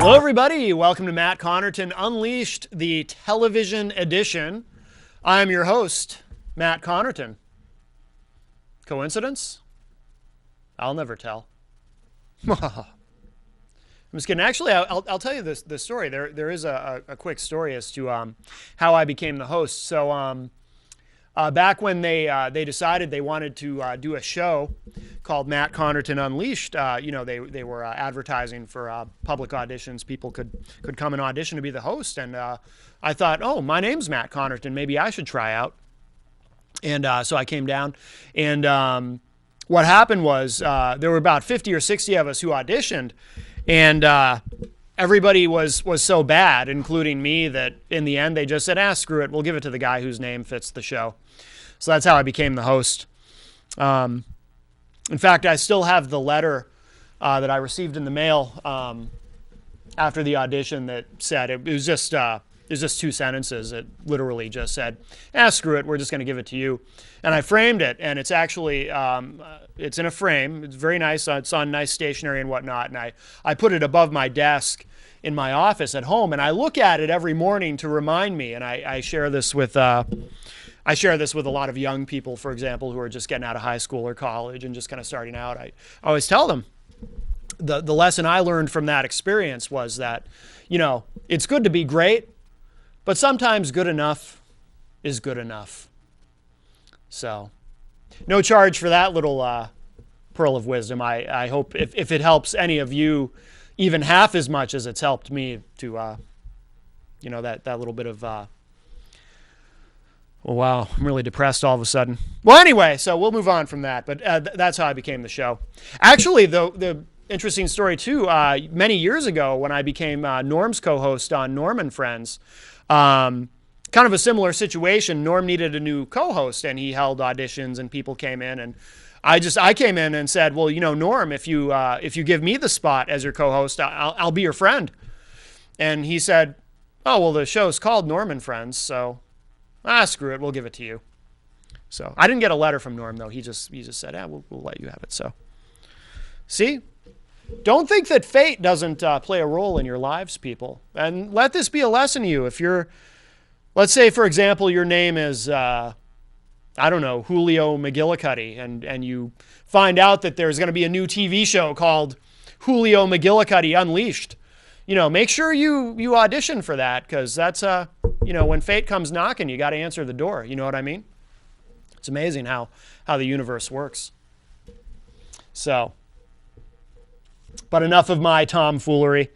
Hello, everybody. Welcome to Matt Connarton Unleashed, the television edition. I'm your host, Matt Connarton. Coincidence? I'll never tell. I'm just kidding. Actually, I'll tell you this story. There is a quick story as to how I became the host. So back when they decided they wanted to do a show called Matt Connarton Unleashed, they were advertising for public auditions. People could come and audition to be the host, and I thought, oh, my name's Matt Connarton. Maybe I should try out. And so I came down, and what happened was there were about 50 or 60 of us who auditioned, and everybody was so bad, including me, that in the end they just said, screw it, we'll give it to the guy whose name fits the show. So that's how I became the host. In fact, I still have the letter that I received in the mail after the audition that said, it was just 2 sentences. It literally just said, screw it, we're just going to give it to you. And I framed it, and it's actually, it's in a frame. It's very nice. It's on nice stationery and whatnot. And I put it above my desk in my office at home, and I look at it every morning to remind me. And I share this with a lot of young people, for example, who are just getting out of high school or college and just kind of starting out. I always tell them the lesson I learned from that experience was that, it's good to be great, but sometimes good enough is good enough. So, no charge for that little pearl of wisdom. I hope if it helps any of you even half as much as it's helped me to, that little bit of, oh, wow, I'm really depressed all of a sudden. Well, anyway, so we'll move on from that, but that's how I became the show. Actually, the interesting story, too, many years ago when I became Norm's co-host on Norm and Friends, kind of a similar situation. Norm needed a new co-host, and he held auditions, and people came in, and I came in and said, well, Norm, if you give me the spot as your co-host, I'll be your friend. And he said, oh, well, the show's called Norm and Friends, so screw it, we'll give it to you. So I didn't get a letter from Norm, though. He just said, we'll let you have it. So see, don't think that fate doesn't play a role in your lives, people. And let this be a lesson to you. If let's say, for example, your name is, Julio McGillicuddy, and you find out that there's going to be a new TV show called Julio McGillicuddy Unleashed. Make sure you audition for that, because that's, when fate comes knocking, you got to answer the door. You know what I mean? It's amazing how the universe works. So, but enough of my tomfoolery.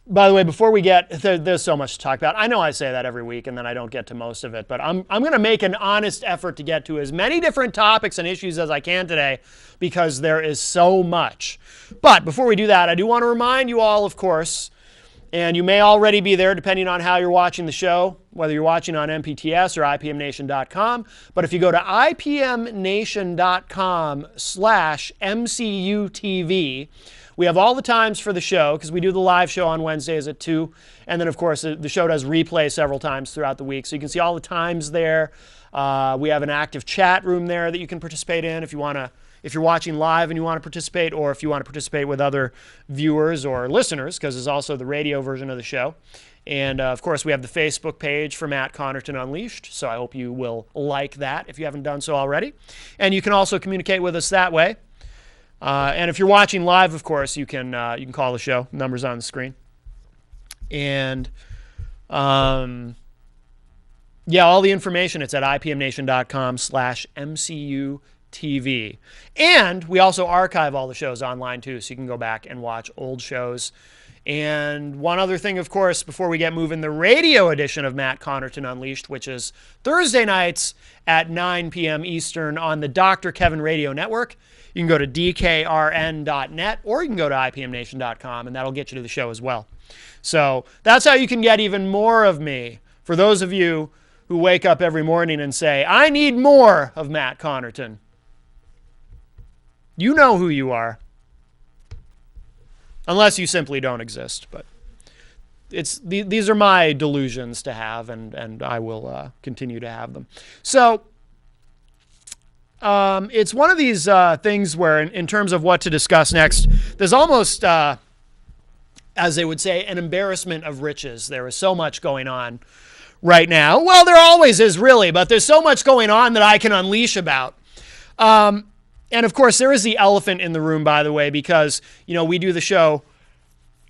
By the way, before we there's so much to talk about. I know I say that every week and then I don't get to most of it, but I'm going to make an honest effort to get to as many different topics and issues as I can today, because there is so much. But before we do that, I do want to remind you all, of course, and you may already be there depending on how you're watching the show, whether you're watching on MPTS or IPMNation.com. But if you go to IPMNation.com/MCUTV, we have all the times for the show, because we do the live show on Wednesdays at 2. And then, of course, the show does replay several times throughout the week. So you can see all the times there. We have an active chat room there that you can participate in if you're watching live and you want to participate, or if you want to participate with other viewers or listeners, because there's also the radio version of the show. And, of course, we have the Facebook page for Matt Connarton Unleashed, so I hope you will like that if you haven't done so already. And you can also communicate with us that way. And if you're watching live, of course, you can call the show. Numbers on the screen. And, all the information, it's at IPMNation.com/MCUTV. And we also archive all the shows online, too, so you can go back and watch old shows. And one other thing, of course, before we get moving, the radio edition of Matt Connarton Unleashed, which is Thursday nights at 9 p.m. Eastern on the Dr. Kevin Radio Network. You can go to dkrn.net, or you can go to IPMNation.com, and that'll get you to the show as well. So that's how you can get even more of me. For those of you who wake up every morning and say, I need more of Matt Connarton. You know who you are. Unless you simply don't exist. But these are my delusions to have, and I will continue to have them. So it's one of these things where, in terms of what to discuss next, there's almost as they would say, an embarrassment of riches. There is so much going on right now. Well, there always is, really, but there's so much going on that I can unleash about. And of course, there is the elephant in the room, by the way, because, we do the show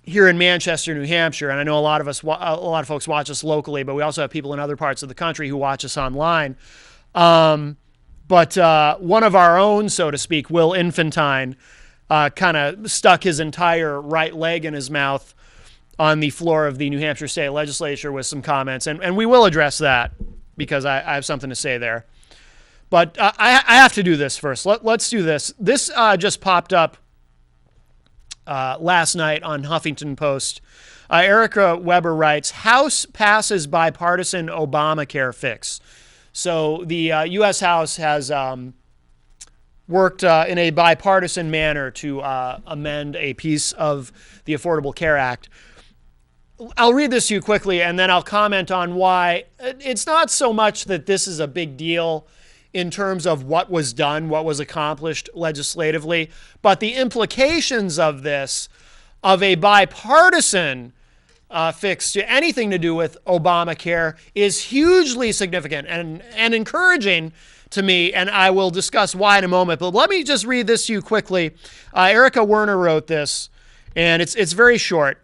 here in Manchester, New Hampshire, and I know a lot of folks watch us locally, but we also have people in other parts of the country who watch us online. But one of our own, so to speak, Will Infantine, kind of stuck his entire right leg in his mouth on the floor of the New Hampshire State Legislature with some comments, and we will address that because I have something to say there. But I have to do this first. Let's do this. This just popped up last night on Huffington Post. Erica Weber writes, House passes bipartisan Obamacare fix. So the U.S. House has worked in a bipartisan manner to amend a piece of the Affordable Care Act. I'll read this to you quickly, and then I'll comment on why. It's not so much that this is a big deal in terms of what was done, what was accomplished legislatively, but the implications of this, of a bipartisan fix to anything to do with Obamacare, is hugely significant and encouraging to me, and I will discuss why in a moment. But let me just read this to you quickly. Erica Werner wrote this, and it's very short.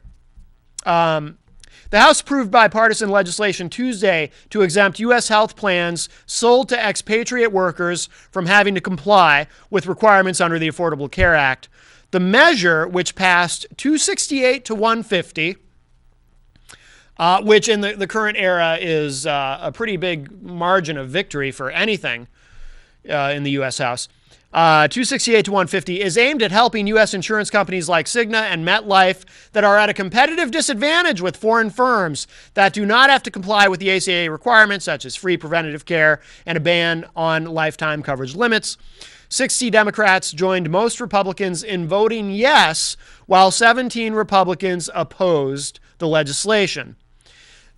The House approved bipartisan legislation Tuesday to exempt U.S. health plans sold to expatriate workers from having to comply with requirements under the Affordable Care Act. The measure, which passed 268 to 150, which in the current era is a pretty big margin of victory for anything in the U.S. House, 268 to 150, is aimed at helping U.S. insurance companies like Cigna and MetLife that are at a competitive disadvantage with foreign firms that do not have to comply with the ACA requirements, such as free preventative care and a ban on lifetime coverage limits. 60 Democrats joined most Republicans in voting yes, while 17 Republicans opposed the legislation.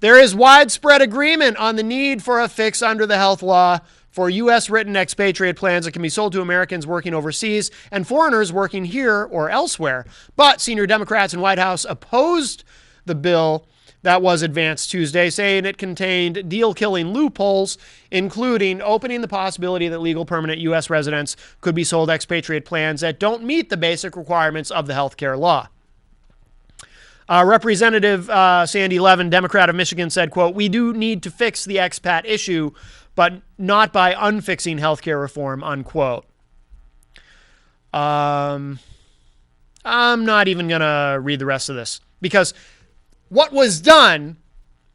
There is widespread agreement on the need for a fix under the health law for U.S.-written expatriate plans that can be sold to Americans working overseas and foreigners working here or elsewhere. But senior Democrats in White House opposed the bill that was advanced Tuesday, saying it contained deal-killing loopholes, including opening the possibility that legal permanent U.S. residents could be sold expatriate plans that don't meet the basic requirements of the health care law. Representative Sandy Levin, Democrat of Michigan, said, quote, "We do need to fix the expat issue, but not by unfixing healthcare reform," unquote. I'm not even going to read the rest of this because what was done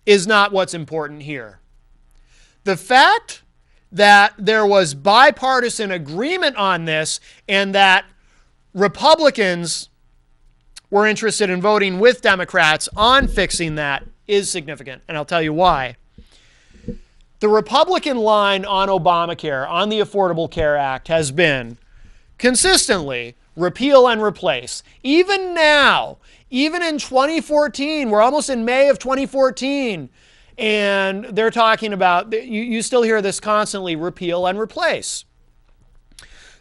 is not what's important here. The fact that there was bipartisan agreement on this and that Republicans were interested in voting with Democrats on fixing that is significant, and I'll tell you why. The Republican line on Obamacare, on the Affordable Care Act, has been consistently repeal and replace. Even now, even in 2014, we're almost in May of 2014, and they're talking about, you still hear this constantly, repeal and replace,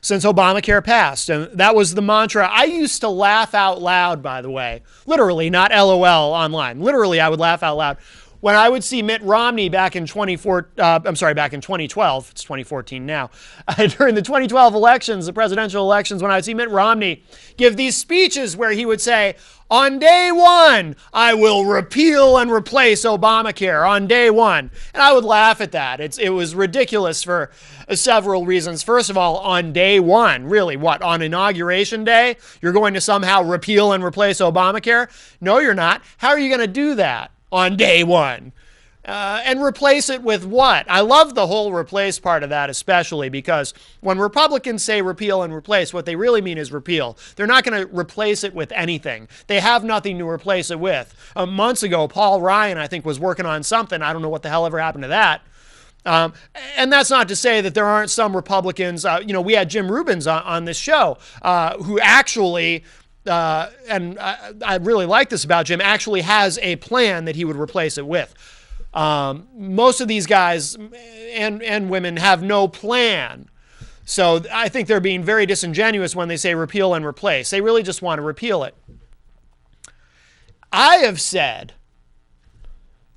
since Obamacare passed. And that was the mantra. I used to laugh out loud, by the way, literally, not LOL online. Literally, I would laugh out loud when I would see Mitt Romney back in 2012, it's 2014 now, during the 2012 elections, the presidential elections, when I would see Mitt Romney give these speeches where he would say, on day one, I will repeal and replace Obamacare on day one. And I would laugh at that. It was ridiculous for several reasons. First of all, on day one, really, what, on Inauguration Day, you're going to somehow repeal and replace Obamacare? No, you're not. How are you going to do that on day one? And replace it with what? I love the whole replace part of that, especially because when Republicans say repeal and replace, what they really mean is repeal. They're not going to replace it with anything. They have nothing to replace it with. Months ago, Paul Ryan, I think, was working on something. I don't know what the hell ever happened to that. And that's not to say that there aren't some Republicans. We had Jim Rubens on this show who actually, and I really like this about Jim, actually has a plan that he would replace it with. Most of these guys and women have no plan. So I think they're being very disingenuous when they say repeal and replace. They really just want to repeal it. I have said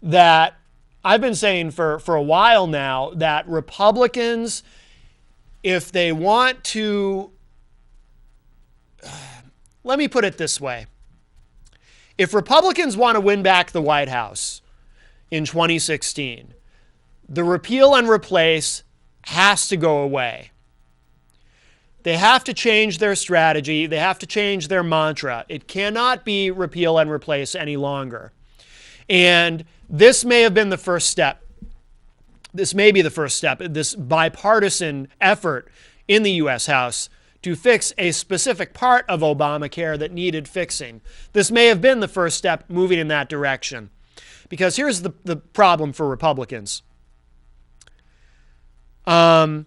that I've been saying for a while now that Republicans, if they want to, let me put it this way. If Republicans want to win back the White House in 2016, the repeal and replace has to go away. They have to change their strategy. They have to change their mantra. It cannot be repeal and replace any longer. And this may have been the first step. This may be the first step, this bipartisan effort in the U.S. House to fix a specific part of Obamacare that needed fixing. This may have been the first step moving in that direction. Because here's the problem for Republicans. 8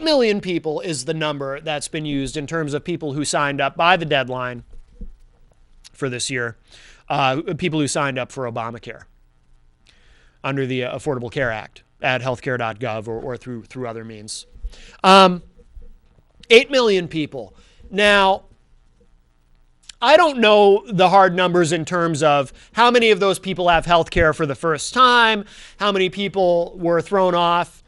million people is the number that's been used in terms of people who signed up by the deadline for this year, people who signed up for Obamacare under the Affordable Care Act at healthcare.gov or through other means. 8 million people. Now, I don't know the hard numbers in terms of how many of those people have health care for the first time, how many people were thrown off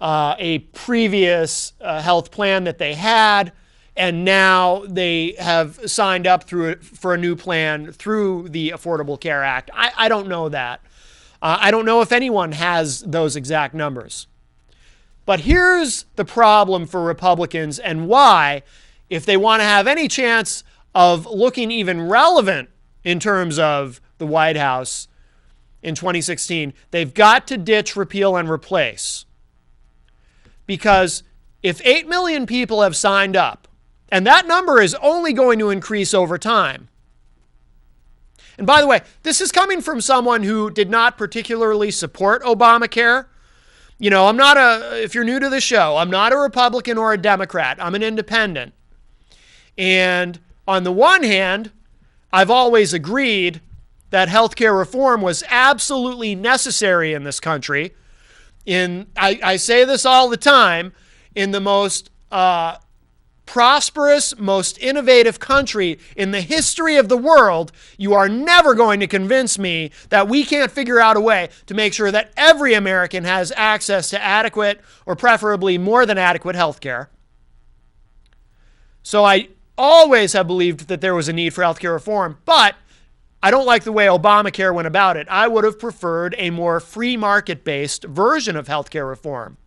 a previous health plan that they had, and now they have signed up for a new plan through the Affordable Care Act. I don't know that. I don't know if anyone has those exact numbers. But here's the problem for Republicans and why, if they want to have any chance of looking even relevant in terms of the White House in 2016, they've got to ditch repeal and replace. Because if 8 million people have signed up, and that number is only going to increase over time. And by the way, this is coming from someone who did not particularly support Obamacare. You know, if you're new to the show, I'm not a Republican or a Democrat. I'm an independent. And on the one hand, I've always agreed that healthcare reform was absolutely necessary in this country. I say this all the time, in the most prosperous, most innovative country in the history of the world, you are never going to convince me that we can't figure out a way to make sure that every American has access to adequate, or preferably more than adequate, health care. So I always have believed that there was a need for healthcare reform, but I don't like the way Obamacare went about it. I would have preferred a more free market-based version of healthcare reform,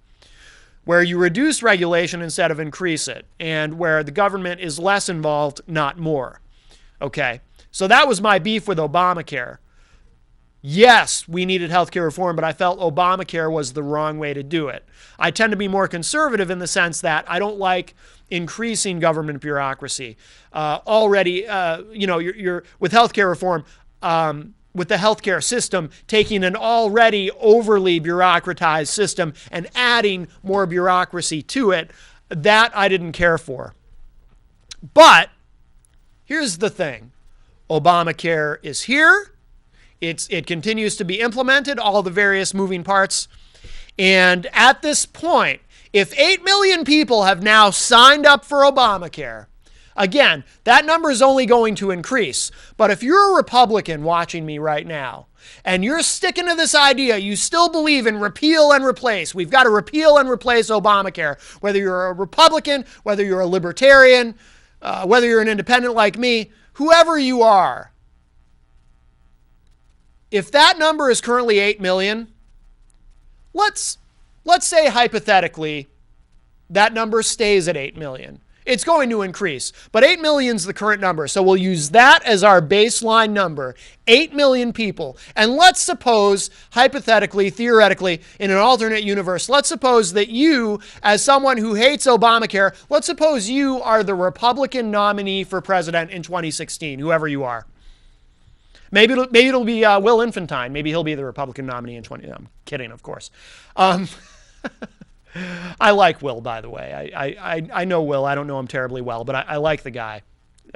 where you reduce regulation instead of increase it, and where the government is less involved, not more. Okay, so that was my beef with Obamacare. Yes, we needed healthcare reform, but I felt Obamacare was the wrong way to do it. I tend to be more conservative in the sense that I don't like increasing government bureaucracy. Already, you're with healthcare reform, with the healthcare system, taking an already overly bureaucratized system and adding more bureaucracy to it, that I didn't care for. But here's the thing. Obamacare is here. It continues to be implemented, all the various moving parts. And at this point, if 8 million people have now signed up for Obamacare, again, that number is only going to increase. But if you're a Republican watching me right now, and you're sticking to this idea, you still believe in repeal and replace. We've got to repeal and replace Obamacare. Whether you're a Republican, whether you're a libertarian, whether you're an independent like me, whoever you are, if that number is currently 8 million, let's say hypothetically that number stays at 8 million. It's going to increase, but 8 million is the current number. So we'll use that as our baseline number, 8 million people. And let's suppose, hypothetically, theoretically, in an alternate universe, let's suppose that you, as someone who hates Obamacare, let's suppose you are the Republican nominee for president in 2016, whoever you are. Maybe it'll be Will Infantine. Maybe he'll be the Republican nominee in 20. I'm kidding, of course. I like Will, by the way. I know Will. I don't know him terribly well, but I like the guy.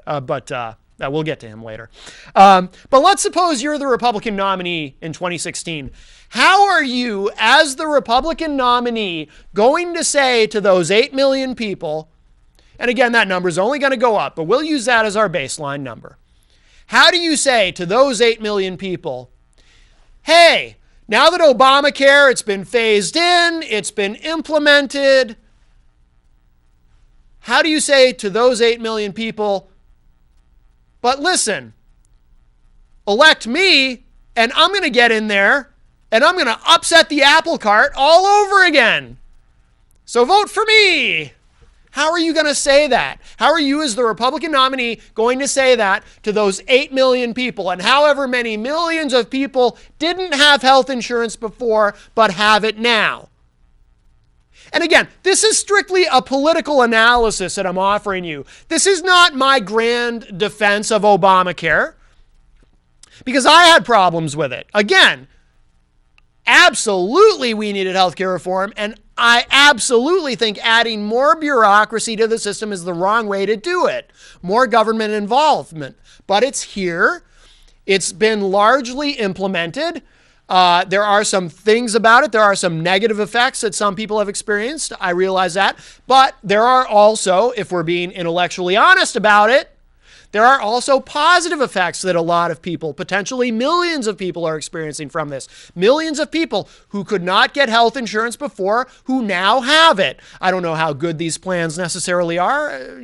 But we'll get to him later. But let's suppose you're the Republican nominee in 2016. How are you, as the Republican nominee, going to say to those 8 million people, and again, that number is only going to go up, but we'll use that as our baseline number. How do you say to those 8 million people, hey, now that Obamacare, it's been phased in, it's been implemented, how do you say to those 8 million people, but listen, elect me and I'm going to get in there and I'm going to upset the apple cart all over again. So vote for me. How are you going to say that? How are you as the Republican nominee going to say that to those 8 million people and however many millions of people didn't have health insurance before but have it now? And again, this is strictly a political analysis that I'm offering you. This is not my grand defense of Obamacare, because I had problems with it. Again, absolutely we needed healthcare reform, and I absolutely think adding more bureaucracy to the system is the wrong way to do it. More government involvement. But it's here. It's been largely implemented. There are some things about it. There are some negative effects that some people have experienced. I realize that. But there are also, if we're being intellectually honest about it, there are also positive effects that a lot of people, potentially millions of people, are experiencing from this. Millions of people who could not get health insurance before, who now have it. I don't know how good these plans necessarily are,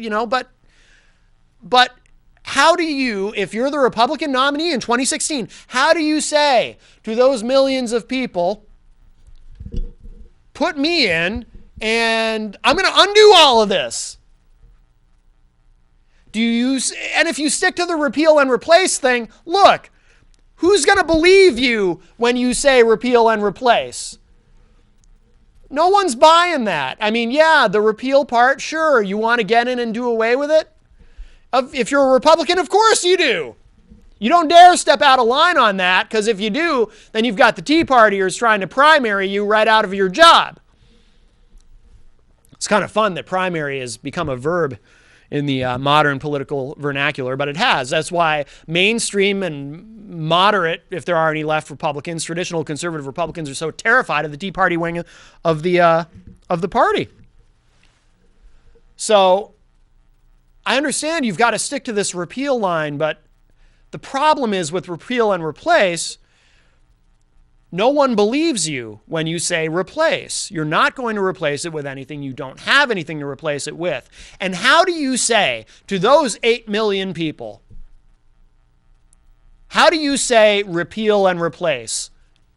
but how do you, if you're the Republican nominee in 2016, how do you say to those millions of people, put me in and I'm going to undo all of this? And if you stick to the repeal and replace thing, look, who's going to believe you when you say repeal and replace? No one's buying that. I mean, yeah, the repeal part, sure, you want to get in and do away with it? If you're a Republican, of course you do. You don't dare step out of line on that, because if you do, then you've got the Tea Partiers trying to primary you right out of your job. It's kind of fun that primary has become a verb in the modern political vernacular, but it has. That's why mainstream and moderate, if there are any left Republicans, traditional conservative Republicans, are so terrified of the Tea Party wing of the party. So I understand you've got to stick to this repeal line, but the problem is with repeal and replace, no one believes you when you say replace. You're not going to replace it with anything. You don't have anything to replace it with. And how do you say to those 8 million people, how do you say repeal and replace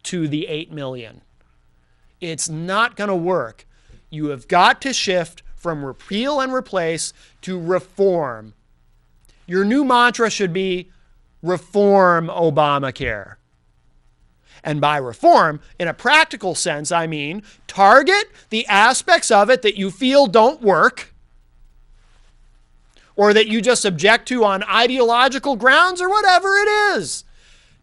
to the 8 million? It's not going to work. You have got to shift from repeal and replace to reform. Your new mantra should be reform Obamacare. And by reform, in a practical sense, I mean target the aspects of it that you feel don't work, or that you just object to on ideological grounds, or whatever it is.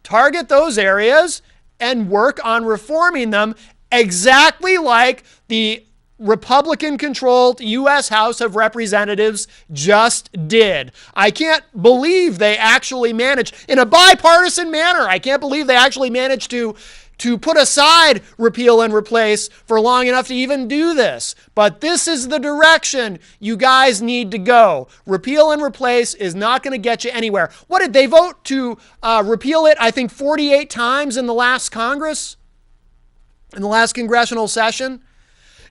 Target those areas and work on reforming them exactly like the Republican-controlled U.S. House of Representatives just did. I can't believe they actually managed, in a bipartisan manner, I can't believe they actually managed to put aside repeal and replace for long enough to even do this. But this is the direction you guys need to go. Repeal and replace is not going to get you anywhere. What did they vote to repeal it? I think 48 times in the last Congress, in the last congressional session.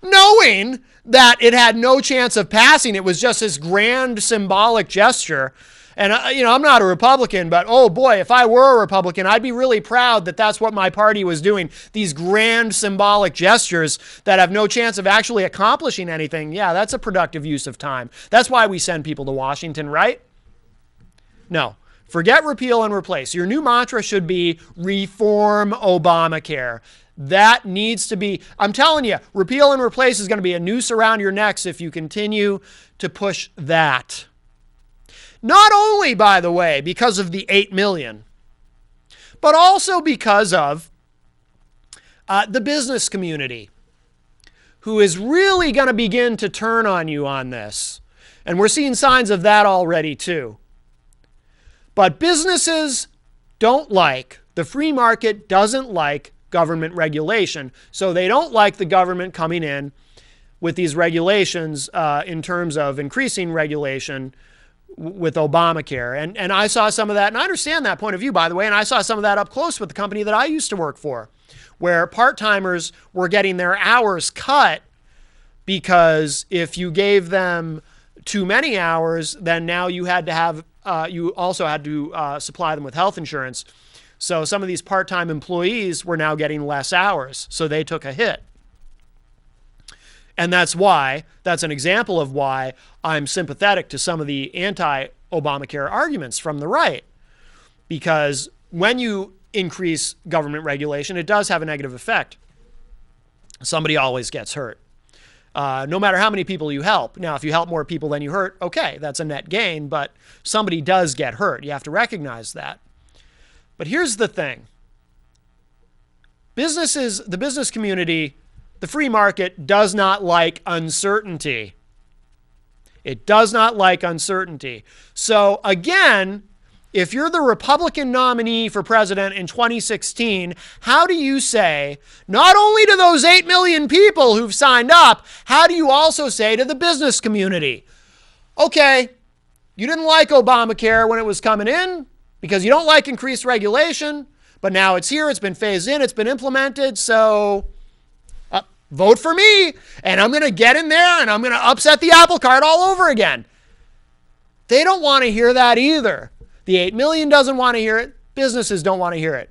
Knowing that it had no chance of passing, it was just this grand symbolic gesture. And, I'm not a Republican, but oh boy, if I were a Republican, I'd be really proud that that's what my party was doing. These grand symbolic gestures that have no chance of actually accomplishing anything. Yeah, that's a productive use of time. That's why we send people to Washington, right? No. Forget repeal and replace. Your new mantra should be reform Obamacare. That needs to be, I'm telling you, repeal and replace is going to be a noose around your necks if you continue to push that. Not only, by the way, because of the 8 million, but also because of the business community, who is really going to begin to turn on you on this. And we're seeing signs of that already too. But businesses don't like, the free market doesn't like government regulation. So they don't like the government coming in with these regulations in terms of increasing regulation with Obamacare. And I saw some of that, and I understand that point of view, by the way, and I saw some of that up close with the company that I used to work for, where part-timers were getting their hours cut because if you gave them too many hours, then now you had to have, you also had to supply them with health insurance. So some of these part-time employees were now getting less hours, so they took a hit. And that's an example of why I'm sympathetic to some of the anti-Obamacare arguments from the right. Because when you increase government regulation, it does have a negative effect. Somebody always gets hurt. No matter how many people you help. Now, if you help more people than you hurt, okay, that's a net gain, but somebody does get hurt. You have to recognize that. But here's the thing. The business community, the free market does not like uncertainty. It does not like uncertainty. So again, if you're the Republican nominee for president in 2016, how do you say, not only to those 8 million people who've signed up, how do you also say to the business community, okay, you didn't like Obamacare when it was coming in because you don't like increased regulation, but now it's here, it's been phased in, it's been implemented, so vote for me, and I'm going to get in there and I'm going to upset the apple cart all over again. They don't want to hear that either. The 8 million doesn't want to hear it. Businesses don't want to hear it.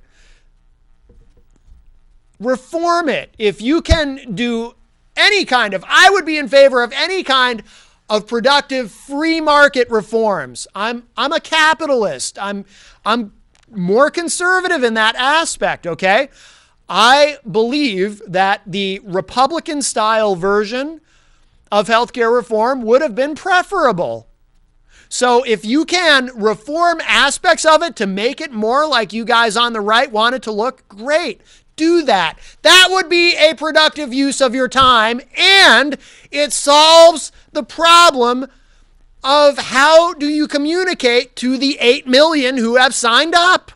Reform it. If you can do any kind of, I would be in favor of any kind of productive free market reforms. I'm a capitalist. I'm more conservative in that aspect, okay? I believe that the Republican-style version of healthcare reform would have been preferable. So if you can reform aspects of it to make it more like you guys on the right want it to look, great. Do that. That would be a productive use of your time, and it solves the problem of how do you communicate to the 8 million who have signed up.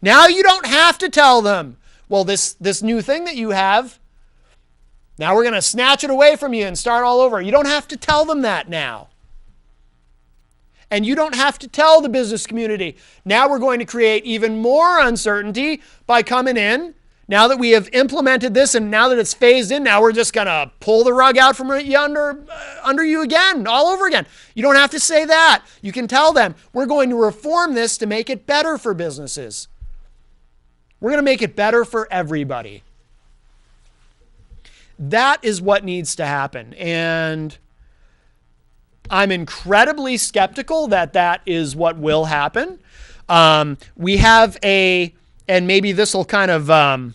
Now you don't have to tell them, well, this new thing that you have, now we're going to snatch it away from you and start all over. You don't have to tell them that now. And you don't have to tell the business community, now we're going to create even more uncertainty by coming in. Now that we have implemented this and now that it's phased in, now we're just going to pull the rug out from under you again, all over again. You don't have to say that. You can tell them, we're going to reform this to make it better for businesses. We're going to make it better for everybody. That is what needs to happen. And I'm incredibly skeptical that that is what will happen. We have and maybe this will kind of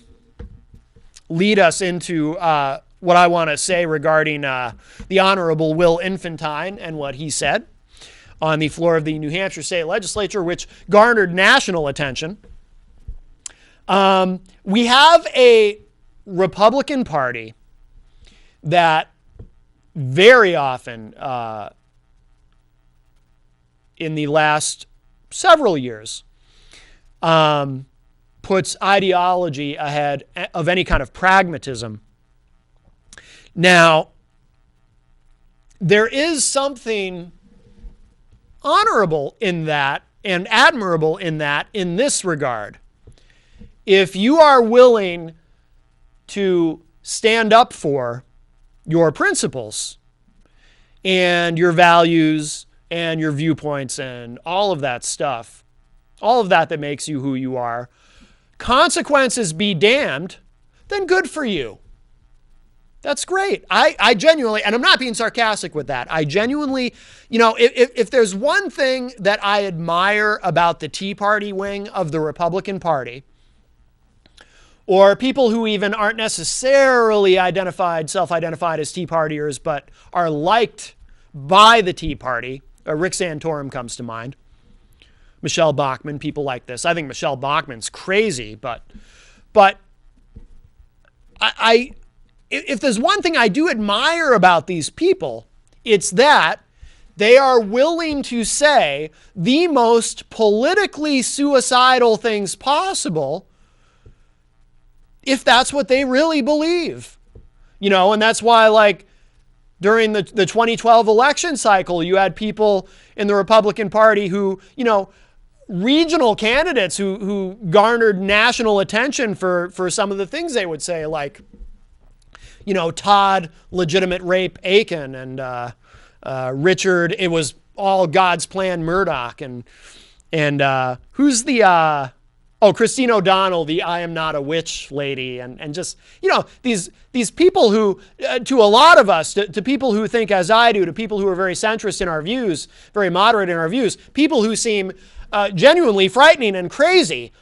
lead us into what I want to say regarding the Honorable Will Infantine and what he said on the floor of the New Hampshire State Legislature, which garnered national attention. We have a Republican Party that very often in the last several years puts ideology ahead of any kind of pragmatism. Now, there is something honorable in that and admirable in that in this regard. If you are willing to stand up for your principles and your values and your viewpoints and all of that stuff, all of that makes you who you are, consequences be damned, then good for you. That's great. I genuinely, and I'm not being sarcastic with that, I genuinely, if there's one thing that I admire about the Tea Party wing of the Republican Party, or people who even aren't necessarily self-identified as Tea Partiers, but are liked by the Tea Party, Rick Santorum comes to mind, Michelle Bachmann, people like this. I think Michelle Bachmann's crazy, but if there's one thing I do admire about these people, it's that they are willing to say the most politically suicidal things possible if that's what they really believe. And that's why, During the 2012 election cycle, you had people in the Republican Party who, regional candidates who garnered national attention for some of the things they would say, like, Todd legitimate rape Aiken, and Richard, it was all God's plan Murdoch, and who's the Christine O'Donnell, the I am not a witch lady, and just these people who to a lot of us, to people who think as I do, to people who are very centrist in our views, very moderate in our views, people who seem genuinely frightening and crazy,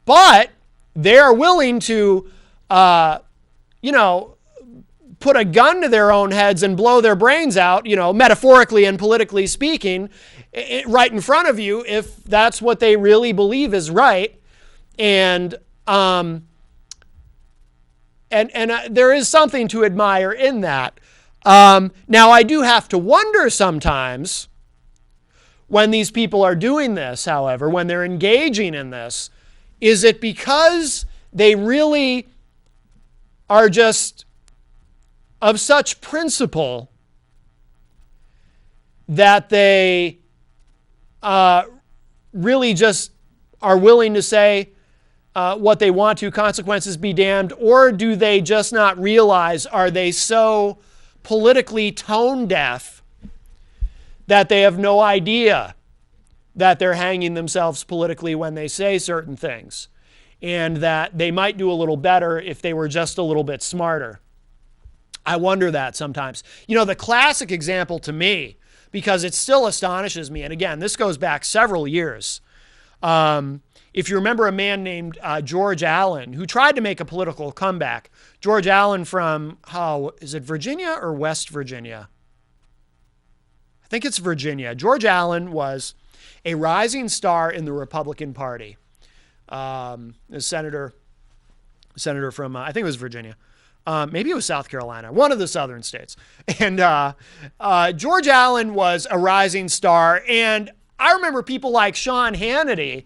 but they are willing to put a gun to their own heads and blow their brains out, metaphorically and politically speaking, right in front of you, if that's what they really believe is right. And there is something to admire in that. Now, I do have to wonder sometimes when these people are doing this, however, when they're engaging in this, is it because they really are just of such principle that they really just are willing to say what they want to, consequences be damned, or do they just not realize, are they so politically tone deaf that they have no idea that they're hanging themselves politically when they say certain things, and that they might do a little better if they were just a little bit smarter? I wonder that sometimes. The classic example to me, because it still astonishes me, and again, this goes back several years. If you remember a man named George Allen, who tried to make a political comeback. George Allen from, is it Virginia or West Virginia? I think it's Virginia. George Allen was a rising star in the Republican Party. A senator from, I think it was Virginia. Maybe it was South Carolina, one of the southern states. And George Allen was a rising star. And I remember people like Sean Hannity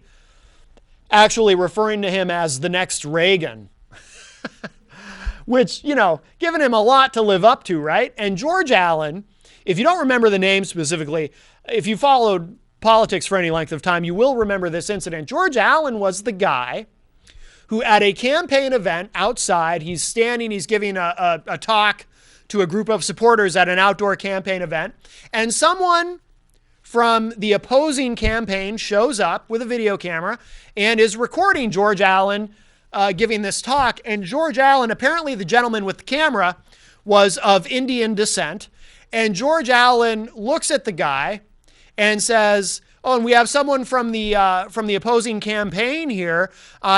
actually referring to him as the next Reagan, which, giving him a lot to live up to, right? And George Allen, if you don't remember the name specifically, if you followed politics for any length of time, you will remember this incident. George Allen was the guy who at a campaign event outside, he's standing, he's giving a talk to a group of supporters at an outdoor campaign event, and someone from the opposing campaign shows up with a video camera and is recording George Allen giving this talk. And George Allen, apparently the gentleman with the camera, was of Indian descent. And George Allen looks at the guy and says, "Oh, and we have someone from the opposing campaign here.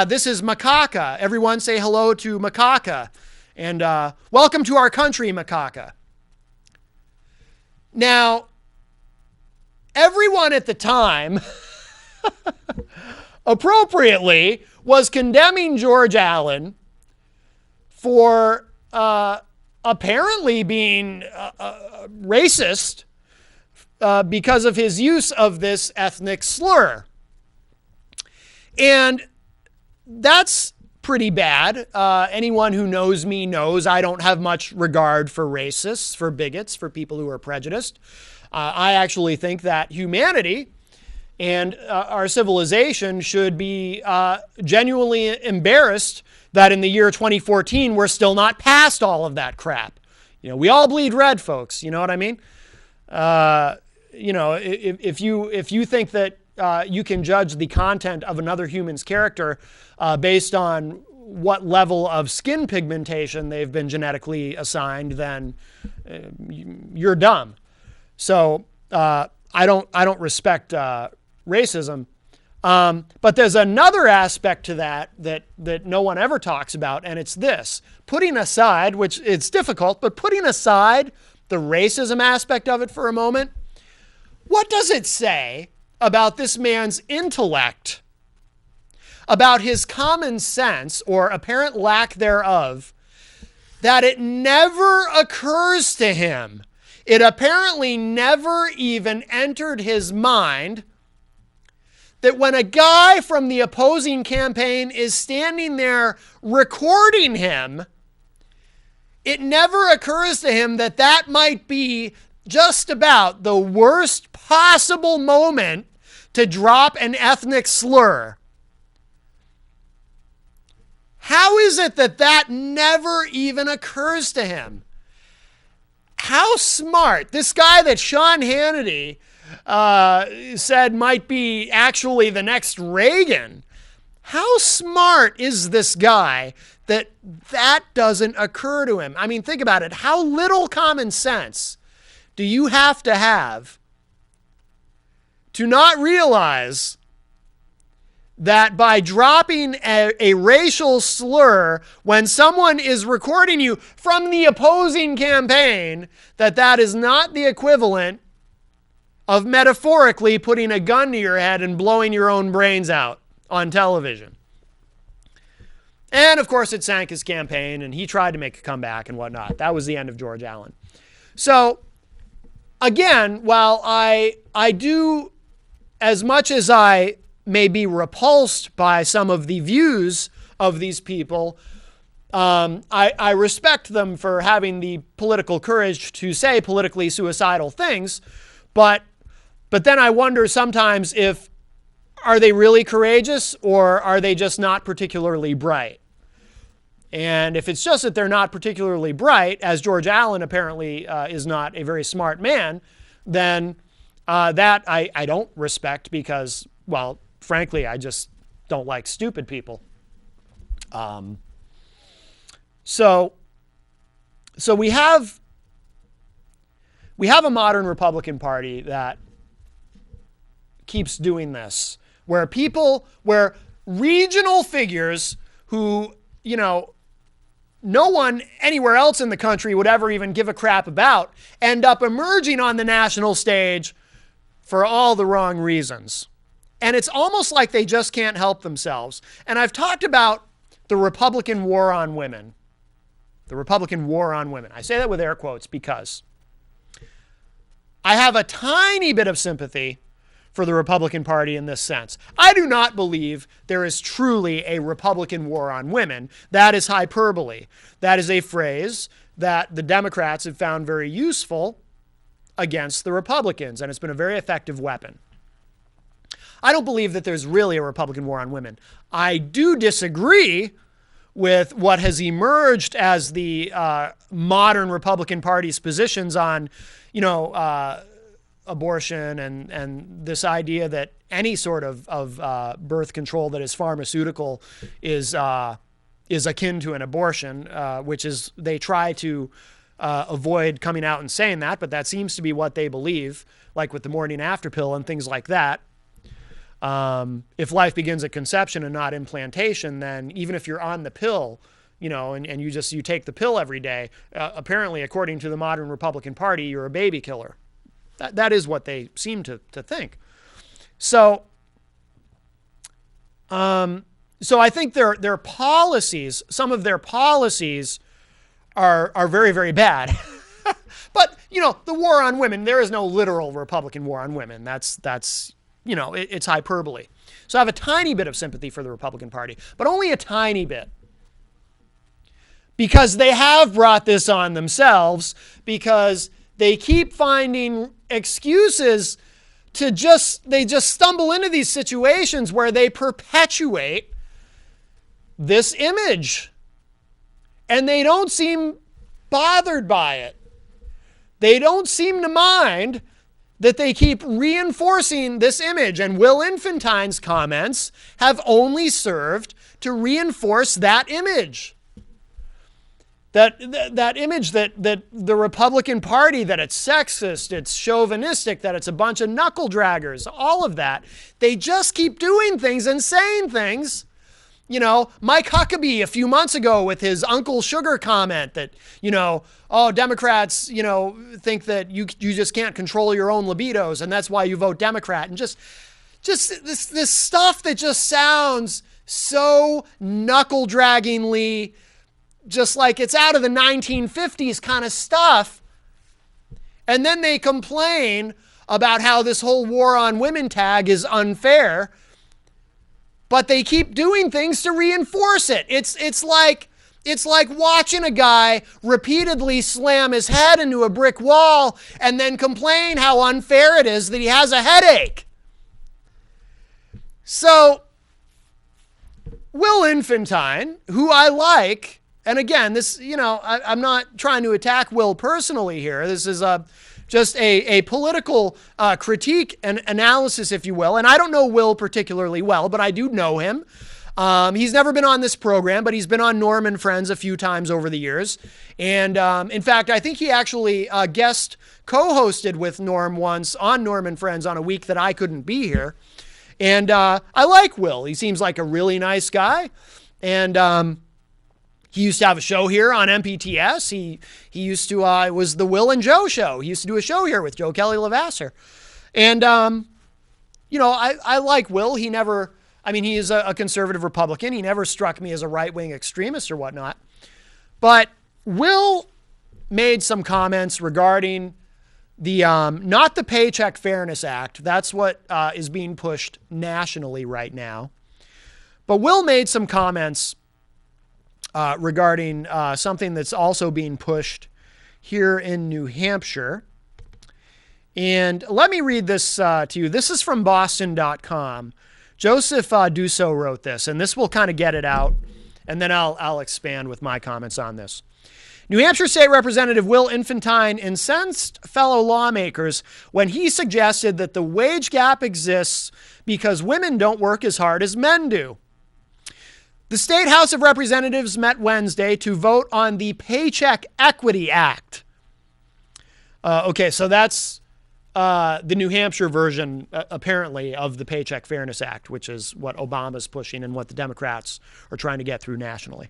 This is Makaka. Everyone say hello to Makaka. And welcome to our country, Makaka." Now, everyone at the time, appropriately, was condemning George Allen for apparently being racist because of his use of this ethnic slur. And that's pretty bad. Anyone who knows me knows I don't have much regard for racists, for bigots, for people who are prejudiced. I actually think that humanity and our civilization should be genuinely embarrassed that in the year 2014 we're still not past all of that crap. We all bleed red, folks. You know what I mean? If you think that you can judge the content of another human's character based on what level of skin pigmentation they've been genetically assigned, then you're dumb. So I don't respect racism. But there's another aspect to that no one ever talks about, and it's this. Putting aside, which it's difficult, but putting aside the racism aspect of it for a moment, what does it say about this man's intellect, about his common sense, or apparent lack thereof, that it never occurs to him? It apparently never even entered his mind that when a guy from the opposing campaign is standing there recording him it never occurs to him that that might be just about the worst possible moment to drop an ethnic slur. How is it that that never even occurs to him? How smart. This guy that Sean Hannity said might be actually the next Reagan. How smart is this guy that that doesn't occur to him? I mean, think about it. How little common sense do you have to not realize that by dropping a racial slur when someone is recording you from the opposing campaign, that is not the equivalent of metaphorically putting a gun to your head and blowing your own brains out on television? And of course, it sank his campaign, and he tried to make a comeback and whatnot. That was the end of George Allen. So, again, while I do, as much as I may be repulsed by some of the views of these people, I respect them for having the political courage to say politically suicidal things, but then I wonder sometimes if, are they really courageous, or are they just not particularly bright? And if it's just that they're not particularly bright, as George Allen apparently is not a very smart man, then that I don't respect because, well, frankly, I just don't like stupid people. So we have a modern Republican Party that keeps doing this, where regional figures who, no one anywhere else in the country would ever even give a crap about end up emerging on the national stage for all the wrong reasons. And it's almost like they just can't help themselves. And I've talked about the Republican war on women. The Republican war on women. I say that with air quotes because I have a tiny bit of sympathy for the Republican Party in this sense. I do not believe there is truly a Republican war on women. That is hyperbole. That is a phrase that the Democrats have found very useful against the Republicans, and it's been a very effective weapon. I don't believe that there's really a Republican war on women. I do disagree with what has emerged as the modern Republican Party's positions on, abortion and this idea that any sort of birth control that is pharmaceutical is akin to an abortion, which is they try to avoid coming out and saying that, but that seems to be what they believe, like with the morning after pill and things like that. If life begins at conception and not implantation, then even if you're on the pill, and you take the pill every day, apparently, according to the modern Republican Party, you're a baby killer. That is what they seem to think. So I think their policies, some of their policies are very, very bad. But, the war on women, there is no literal Republican war on women. That's it's hyperbole. So I have a tiny bit of sympathy for the Republican Party, but only a tiny bit. Because they have brought this on themselves, because they keep finding excuses they just stumble into these situations where they perpetuate this image. And they don't seem bothered by it. They don't seem to mind that they keep reinforcing this image. And Will Infantine's comments have only served to reinforce that image. That image that the Republican Party, that it's sexist, it's chauvinistic, that it's a bunch of knuckle draggers, all of that. They just keep doing things and saying things. Mike Huckabee a few months ago with his Uncle Sugar comment that, Democrats, think that you just can't control your own libidos and that's why you vote Democrat. And just this stuff that just sounds so knuckle draggingly just like it's out of the 1950s kind of stuff. And then they complain about how this whole war on women tag is unfair, but they keep doing things to reinforce it. It's like It's like watching a guy repeatedly slam his head into a brick wall and then complain how unfair it is that he has a headache. So, Will Infantine, who I like, and again, this, I'm not trying to attack Will personally here. This is just a political critique and analysis, if you will. And I don't know Will particularly well, but I do know him. He's never been on this program, but he's been on Norm and Friends a few times over the years. And in fact, I think he actually guest co-hosted with Norm once on Norm and Friends on a week that I couldn't be here. And I like Will. He seems like a really nice guy. And he used to have a show here on MPTS. He used to, it was the Will and Joe show. He used to do a show here with Joe Kelly Lavasser. And, I like Will. He never... he is a conservative Republican. He never struck me as a right-wing extremist or whatnot. But Will made some comments regarding the, not the Paycheck Fairness Act. That's what is being pushed nationally right now. But Will made some comments regarding something that's also being pushed here in New Hampshire. And let me read this to you. This is from Boston.com. Joseph Dusso wrote this, and this will kind of get it out, and then I'll expand with my comments on this. New Hampshire State Representative Will Infantine incensed fellow lawmakers when he suggested that the wage gap exists because women don't work as hard as men do. The State House of Representatives met Wednesday to vote on the Paycheck Equity Act. So that's the New Hampshire version, apparently, of the Paycheck Fairness Act, which is what Obama's pushing and what the Democrats are trying to get through nationally.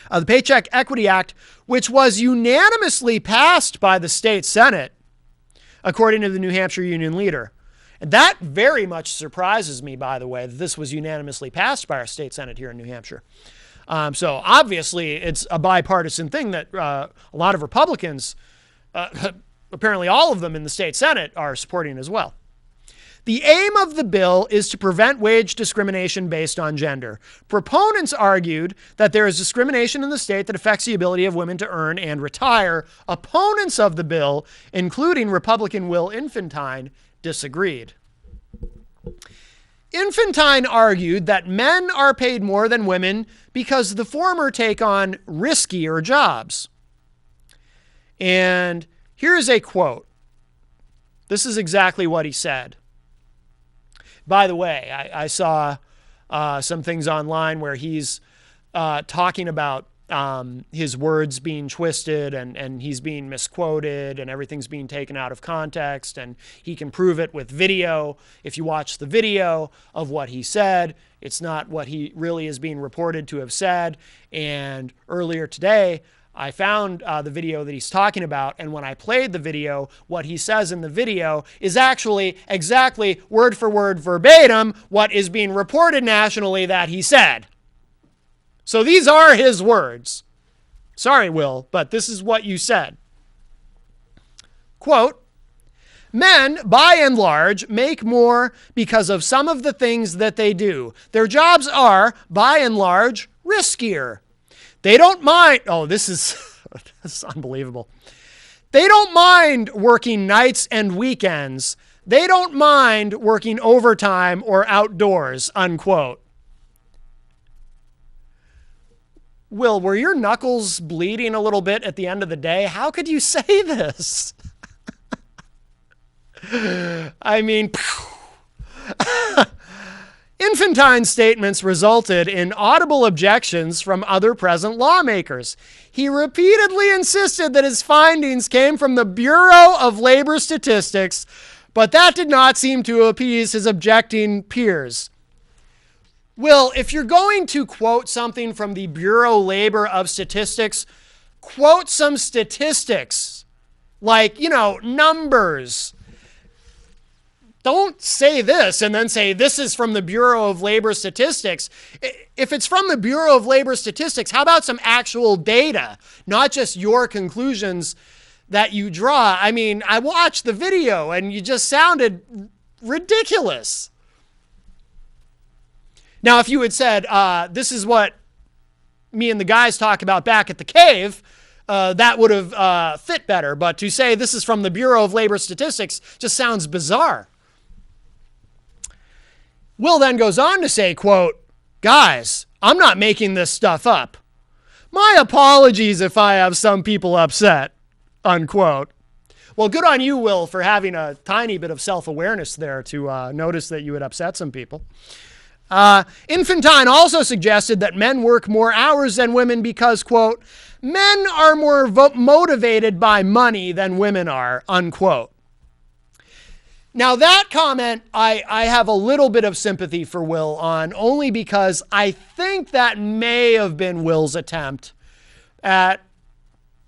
The Paycheck Equity Act, which was unanimously passed by the state Senate, according to the New Hampshire Union leader. And that very much surprises me, by the way, that this was unanimously passed by our state Senate here in New Hampshire. So obviously, it's a bipartisan thing that a lot of Republicans, apparently all of them in the state Senate, are supporting as well. The aim of the bill is to prevent wage discrimination based on gender. Proponents argued that there is discrimination in the state that affects the ability of women to earn and retire. Opponents of the bill, including Republican Will Infantine, disagreed. Infantine argued that men are paid more than women because the former take on riskier jobs. And here's a quote. This is exactly what he said. By the way, I saw some things online where he's talking about his words being twisted and he's being misquoted and everything's being taken out of context, and he can prove it with video. If you watch the video of what he said, it's not what he really is being reported to have said. And earlier today, I found the video that he's talking about, and when I played the video, what he says in the video is actually exactly word for word verbatim what is being reported nationally that he said. So these are his words. Sorry, Will, but this is what you said. Quote, "Men, by and large, make more because of some of the things that they do. Their jobs are, by and large, riskier. They don't mind," this is unbelievable. "They don't mind working nights and weekends. They don't mind working overtime or outdoors," unquote. Will, were your knuckles bleeding a little bit at the end of the day? How could you say this? Infantine's statements resulted in audible objections from other present lawmakers. He repeatedly insisted that his findings came from the Bureau of Labor Statistics, but that did not seem to appease his objecting peers. Will, if you're going to quote something from the Bureau of Labor of Statistics, quote some statistics, like, numbers. Don't say this and then say this is from the Bureau of Labor Statistics. If it's from the Bureau of Labor Statistics, how about some actual data, not just your conclusions that you draw? I watched the video and you just sounded ridiculous. Now, if you had said, this is what me and the guys talk about back at the cave, that would have fit better. But to say this is from the Bureau of Labor Statistics just sounds bizarre. Will then goes on to say, quote, guys, I'm not making this stuff up. My apologies if I have some people upset, unquote. Well, good on you, Will, for having a tiny bit of self-awareness there to notice that you had upset some people. Infantine also suggested that men work more hours than women because, quote, men are more motivated by money than women are, unquote. Now, that comment, I have a little bit of sympathy for Will on, only because I think that may have been Will's attempt at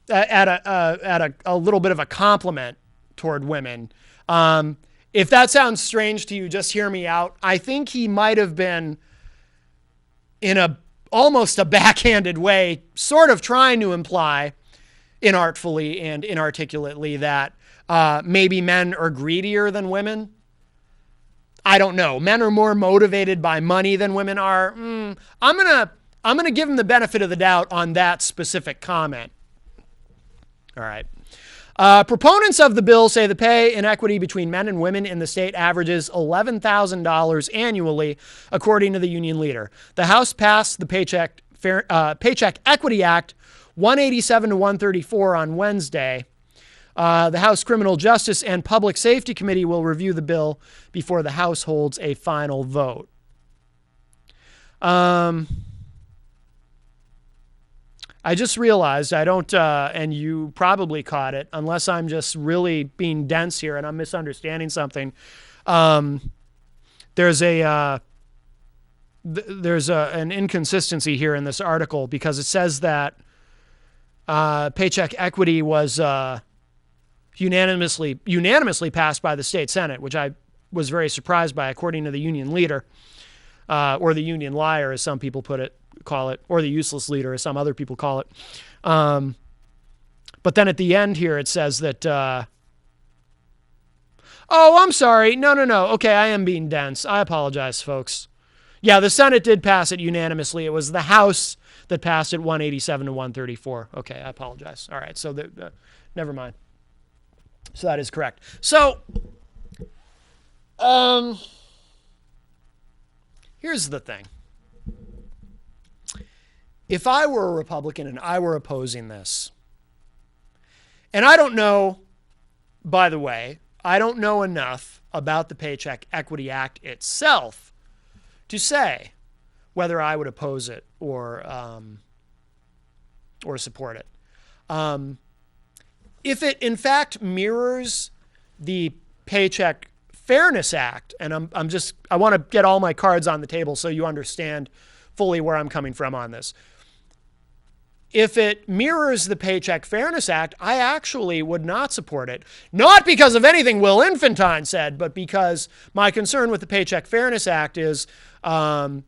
a little bit of a compliment toward women. If that sounds strange to you, just hear me out. I think he might have been, in almost a backhanded way, sort of trying to imply, inartfully and inarticulately, that maybe men are greedier than women. I don't know. Men are more motivated by money than women are. I'm gonna give him the benefit of the doubt on that specific comment. All right. Proponents of the bill say the pay inequity between men and women in the state averages $11,000 annually, according to the union leader. The House passed the Paycheck Equity Act 187 to 134 on Wednesday. The House Criminal Justice and Public Safety Committee will review the bill before the House holds a final vote. I just realized I don't, and you probably caught it, unless I'm just really being dense here and I'm misunderstanding something. There's an inconsistency here in this article, because it says that paycheck equity was unanimously passed by the state Senate, which I was very surprised by, according to the union leader, or the union liar, as some people call it, or the useless leader, as some other people call it. But then at the end here, it says that, oh, I'm sorry. No. Okay, I am being dense. I apologize, folks. Yeah, the Senate did pass it unanimously. It was the House that passed it 187 to 134. Okay, I apologize. All right, so never mind. So that is correct. So, here's the thing. If I were a Republican and I were opposing this, and I don't know, by the way, I don't know enough about the Paycheck Equity Act itself to say whether I would oppose it or support it. If it in fact mirrors the Paycheck Fairness Act, and I want to get all my cards on the table so you understand fully where I'm coming from on this. If it mirrors the Paycheck Fairness Act, I actually would not support it. Not because of anything Will Infantine said, but because my concern with the Paycheck Fairness Act is the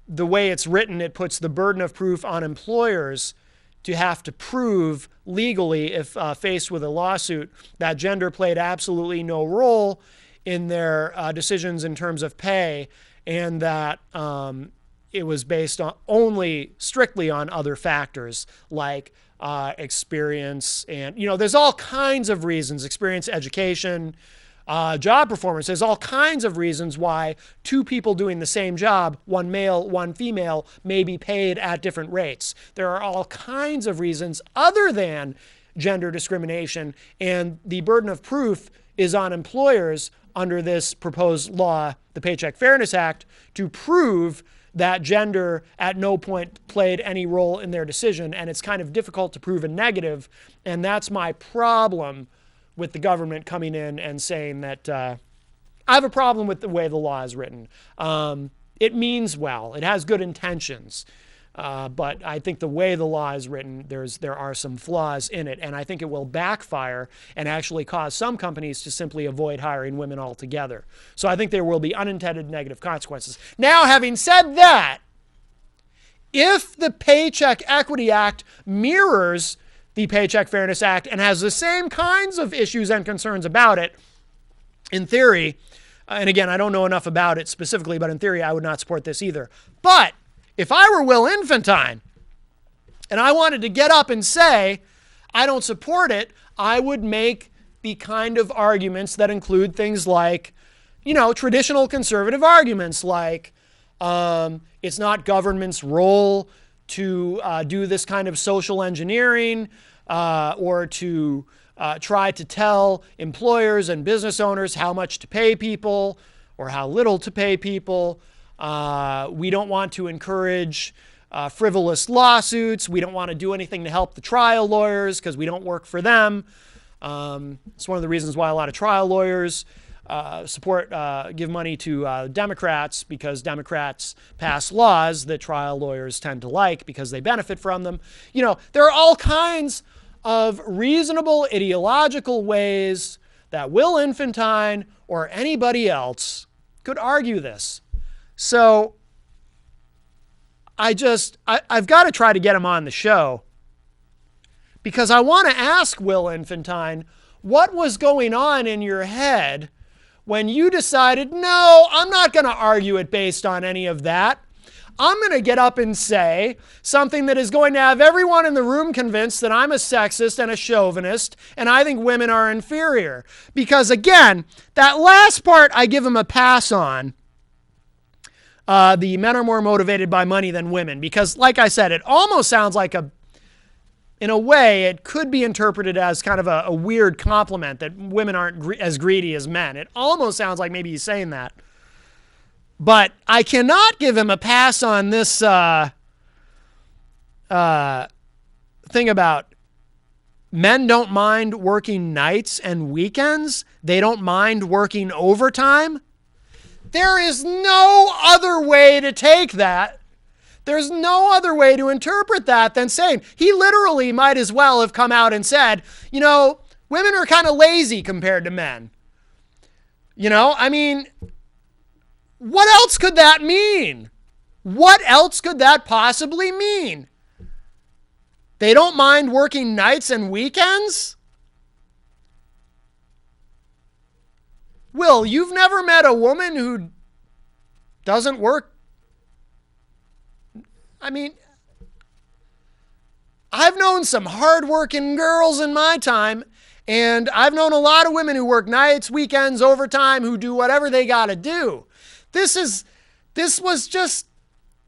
way it's written, it puts the burden of proof on employers to have to prove legally, if faced with a lawsuit, that gender played absolutely no role in their decisions in terms of pay, and that it was based on strictly on other factors like experience, and there's all kinds of reasons, experience, education, job performance. There's all kinds of reasons why two people doing the same job, one male, one female, may be paid at different rates. There are all kinds of reasons other than gender discrimination, and the burden of proof is on employers under this proposed law, the Paycheck Fairness Act, to prove that gender at no point played any role in their decision, and it's kind of difficult to prove a negative, and that's my problem with the government coming in and saying that I have a problem with the way the law is written. It means well. It has good intentions. But I think the way the law is written, there are some flaws in it, and I think it will backfire and actually cause some companies to simply avoid hiring women altogether. So I think there will be unintended negative consequences. Now, having said that, if the Paycheck Equity Act mirrors the Paycheck Fairness Act and has the same kinds of issues and concerns about it, in theory, and again, I don't know enough about it specifically, but in theory, I would not support this either. But if I were Will Infantine, and I wanted to get up and say, I don't support it, I would make the kind of arguments that include things like, traditional conservative arguments like it's not government's role to do this kind of social engineering or to try to tell employers and business owners how much to pay people or how little to pay people. We don't want to encourage frivolous lawsuits. We don't want to do anything to help the trial lawyers because we don't work for them. It's one of the reasons why a lot of trial lawyers give money to Democrats, because Democrats pass laws that trial lawyers tend to like because they benefit from them. There are all kinds of reasonable ideological ways that Will Infantine or anybody else could argue this. So I've got to try to get him on the show because I want to ask Will Infantine, what was going on in your head when you decided, no, I'm not going to argue it based on any of that. I'm going to get up and say something that is going to have everyone in the room convinced that I'm a sexist and a chauvinist and I think women are inferior. Because again, that last part I give him a pass on. The men are more motivated by money than women. Because like I said, it almost sounds like in a way, it could be interpreted as kind of a weird compliment that women aren't as greedy as men. It almost sounds like maybe he's saying that. But I cannot give him a pass on this thing about men don't mind working nights and weekends. They don't mind working overtime. There is no other way to take that. There's no other way to interpret that than saying he literally might as well have come out and said, women are kind of lazy compared to men. What else could that mean? What else could that possibly mean? They don't mind working nights and weekends? Will, you've never met a woman who doesn't work? I've known some hardworking girls in my time, and I've known a lot of women who work nights, weekends, overtime, who do whatever they got to do. This was just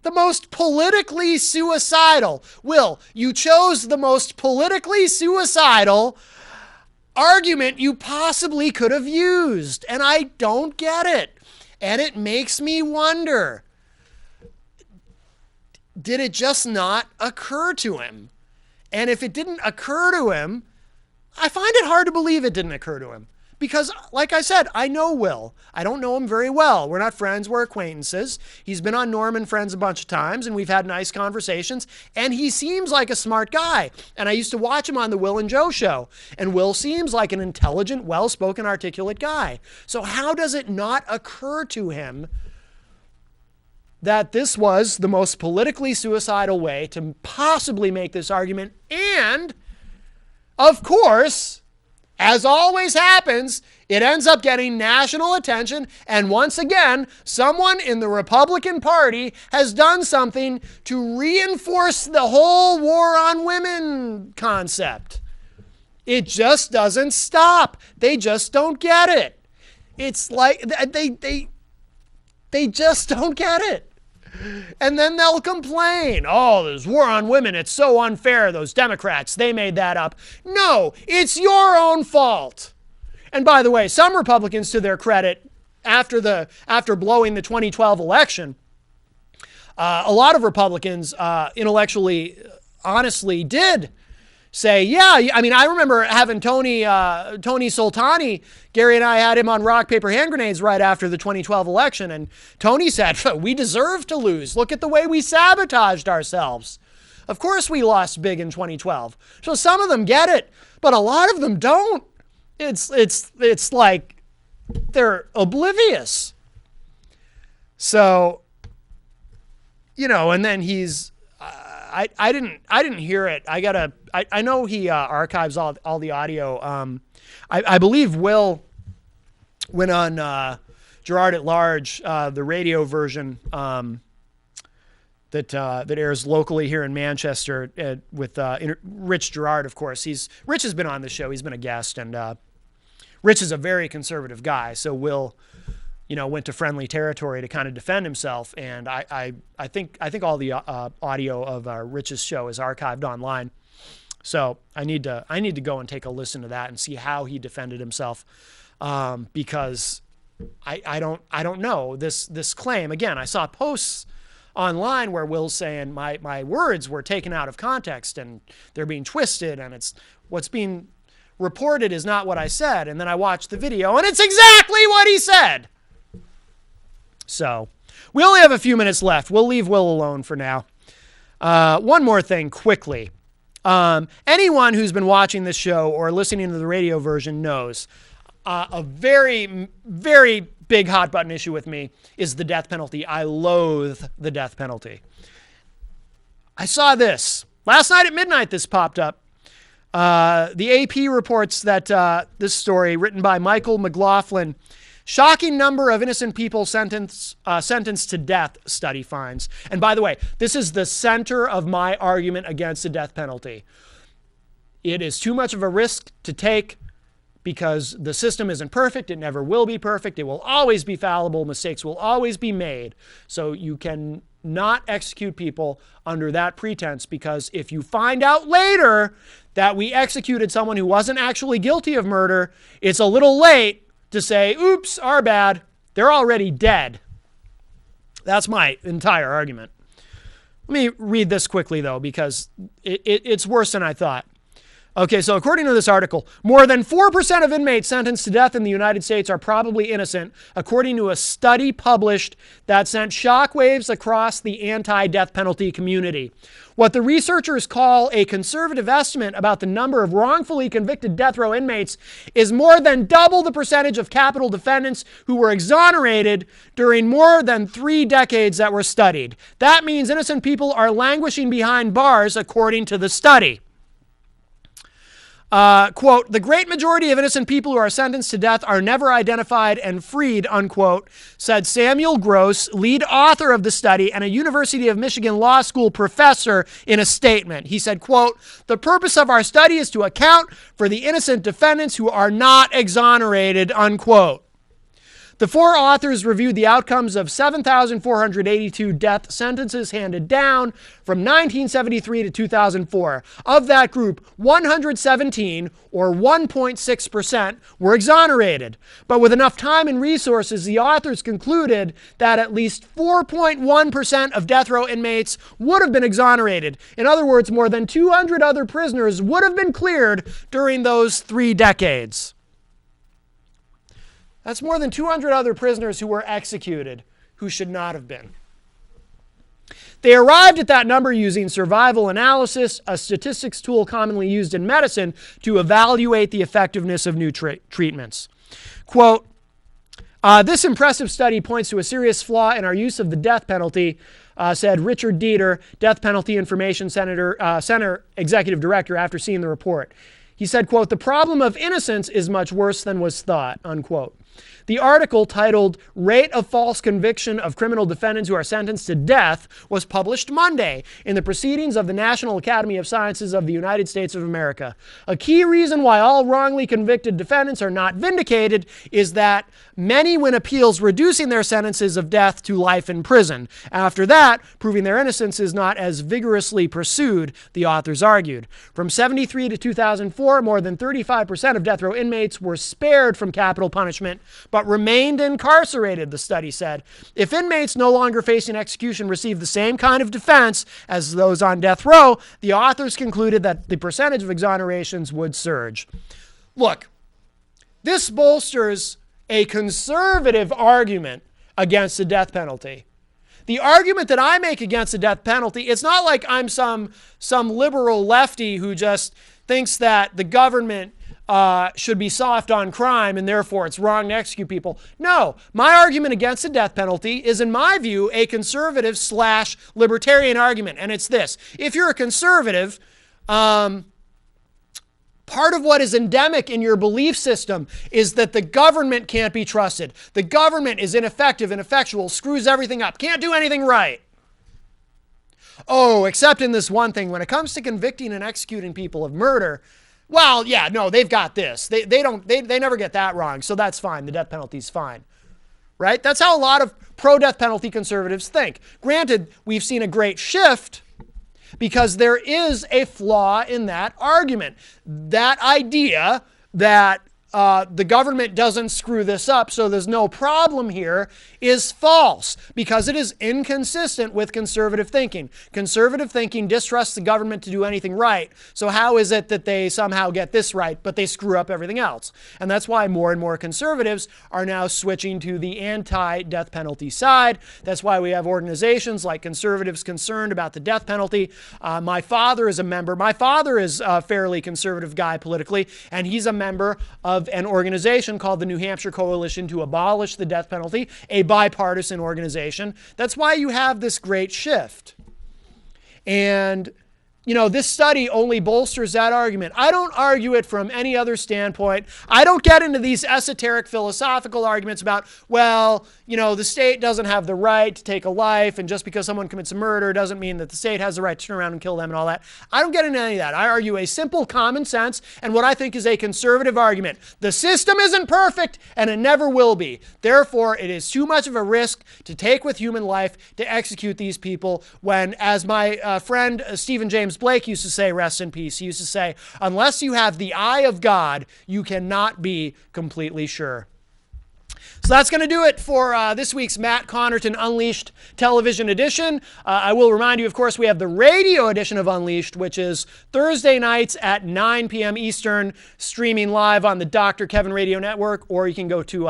the most politically suicidal. Will, you chose the most politically suicidal argument you possibly could have used, and I don't get it. And it makes me wonder, did it just not occur to him? And if it didn't occur to him, I find it hard to believe it didn't occur to him. Because, like I said, I know Will. I don't know him very well. We're not friends, we're acquaintances. He's been on Norm and Friends a bunch of times, and we've had nice conversations. And he seems like a smart guy. And I used to watch him on the Will and Joe show. And Will seems like an intelligent, well-spoken, articulate guy. So how does it not occur to him that this was the most politically suicidal way to possibly make this argument? And, of course, as always happens, it ends up getting national attention, and once again, someone in the Republican Party has done something to reinforce the whole war on women concept. It just doesn't stop. They just don't get it. It's like they just don't get it. And then they'll complain, oh, this war on women, it's so unfair. Those Democrats, they made that up. No, it's your own fault. And by the way, some Republicans, to their credit, after blowing the 2012 election, a lot of Republicans intellectually, honestly did say, yeah, I remember having Tony Soltani, Gary and I had him on rock, paper, hand grenades right after the 2012 election. And Tony said, we deserve to lose. Look at the way we sabotaged ourselves. Of course we lost big in 2012. So some of them get it, but a lot of them don't. It's like they're oblivious. So, and then he's, I didn't hear it. I know he archives all the audio. I believe Will went on Gerard at Large, the radio version, that airs locally here in Manchester with Rich Gerard, of course. Rich has been on the show. He's been a guest, and Rich is a very conservative guy. So Will, went to friendly territory to kind of defend himself. And I think all the audio of Rich's show is archived online. So I need to go and take a listen to that and see how he defended himself, because I don't know this claim. Again, I saw posts online where Will's saying my words were taken out of context and they're being twisted, and it's what's being reported is not what I said. And then I watched the video and it's exactly what he said. So we only have a few minutes left. We'll leave Will alone for now. One more thing quickly. Anyone who's been watching this show or listening to the radio version knows a very, very big hot button issue with me is the death penalty. I loathe the death penalty. I saw this. Last night at midnight, this popped up. The AP reports that this story, written by Michael McLaughlin, shocking number of innocent people sentenced to death, study finds. And by the way, this is the center of my argument against the death penalty. It is too much of a risk to take because the system isn't perfect. It never will be perfect. It will always be fallible. Mistakes will always be made. So you can not execute people under that pretense, because if you find out later that we executed someone who wasn't actually guilty of murder, it's a little late to say, oops, our bad. They're already dead. That's my entire argument. Let me read this quickly, though, because it's worse than I thought. Okay, so according to this article, more than 4% of inmates sentenced to death in the United States are probably innocent, according to a study published that sent shockwaves across the anti-death penalty community. What the researchers call a conservative estimate about the number of wrongfully convicted death row inmates is more than double the percentage of capital defendants who were exonerated during more than 3 decades that were studied. That means innocent people are languishing behind bars, according to the study. Quote, the great majority of innocent people who are sentenced to death are never identified and freed, unquote, said Samuel Gross, lead author of the study and a University of Michigan Law School professor, in a statement. He said, quote, the purpose of our study is to account for the innocent defendants who are not exonerated, unquote. The 4 authors reviewed the outcomes of 7,482 death sentences handed down from 1973 to 2004. Of that group, 117, or 1.6%, were exonerated. But with enough time and resources, the authors concluded that at least 4.1% of death row inmates would have been exonerated. In other words, more than 200 other prisoners would have been cleared during those 3 decades. That's more than 200 other prisoners who were executed who should not have been. They arrived at that number using survival analysis, a statistics tool commonly used in medicine to evaluate the effectiveness of new treatments. Quote, this impressive study points to a serious flaw in our use of the death penalty, said Richard Dieter, Death Penalty Information Center Executive Director, after seeing the report. He said, quote, the problem of innocence is much worse than was thought, unquote. The article, titled Rate of False Conviction of Criminal Defendants Who Are Sentenced to Death, was published Monday in the Proceedings of the National Academy of Sciences of the United States of America. A key reason why all wrongly convicted defendants are not vindicated is that many win appeals reducing their sentences of death to life in prison. After that, proving their innocence is not as vigorously pursued, the authors argued. From 1973 to 2004, more than 35% of death row inmates were spared from capital punishment, but remained incarcerated, the study said. If inmates no longer facing execution receive the same kind of defense as those on death row, the authors concluded that the percentage of exonerations would surge. Look, this bolsters a conservative argument against the death penalty. The argument that I make against the death penalty, it's not like I'm some liberal lefty who just thinks that the government should be soft on crime and therefore it's wrong to execute people. No, my argument against the death penalty is, in my view, a conservative / libertarian argument. And it's this. If you're a conservative, part of what is endemic in your belief system is that the government can't be trusted. The government is ineffective, ineffectual, screws everything up, can't do anything right. oh, except in this one thing, when it comes to convicting and executing people of murder, well, yeah, no, they've got this. They never get that wrong, so that's fine. The death penalty's fine. Right? That's how a lot of pro-death penalty conservatives think. Granted, we've seen a great shift because there is a flaw in that argument. That idea that the government doesn't screw this up, so there's no problem here, is false because it is inconsistent with conservative thinking. Conservative thinking distrusts the government to do anything right. So how is it that they somehow get this right, but they screw up everything else? And that's why more and more conservatives are now switching to the anti-death penalty side. That's why we have organizations like Conservatives Concerned about the death penalty. My father is a member. My father is a fairly conservative guy politically, and he's a member of an organization called the New Hampshire Coalition to Abolish the Death Penalty, a bipartisan organization. That's why you have this great shift. And, you know, this study only bolsters that argument. I don't argue it from any other standpoint. I don't get into these esoteric philosophical arguments about, well, you know, the state doesn't have the right to take a life, and just because someone commits a murder doesn't mean that the state has the right to turn around and kill them and all that. I don't get into any of that. I argue a simple common sense and what I think is a conservative argument. The system isn't perfect, and it never will be. Therefore, it is too much of a risk to take with human life to execute these people when, as my friend Stephen James Blake used to say, rest in peace, he used to say, unless you have the eye of God, you cannot be completely sure. So that's going to do it for this week's Matt Connarton Unleashed television edition. I will remind you, of course, we have the radio edition of Unleashed, which is Thursday nights at 9 p.m. Eastern, streaming live on the Dr. Kevin Radio Network, or you can go to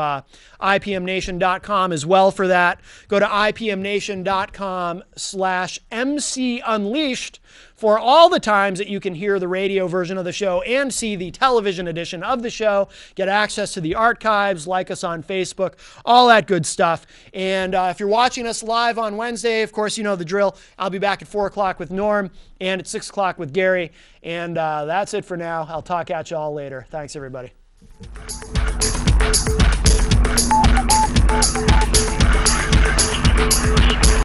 ipmnation.com as well for that. Go to ipmnation.com/MC Unleashed for all the times that you can hear the radio version of the show and see the television edition of the show, get access to the archives, like us on Facebook, all that good stuff. And if you're watching us live on Wednesday, of course, you know the drill. I'll be back at 4 o'clock with Norm and at 6 o'clock with Gary. And that's it for now. I'll talk at you all later. Thanks, everybody.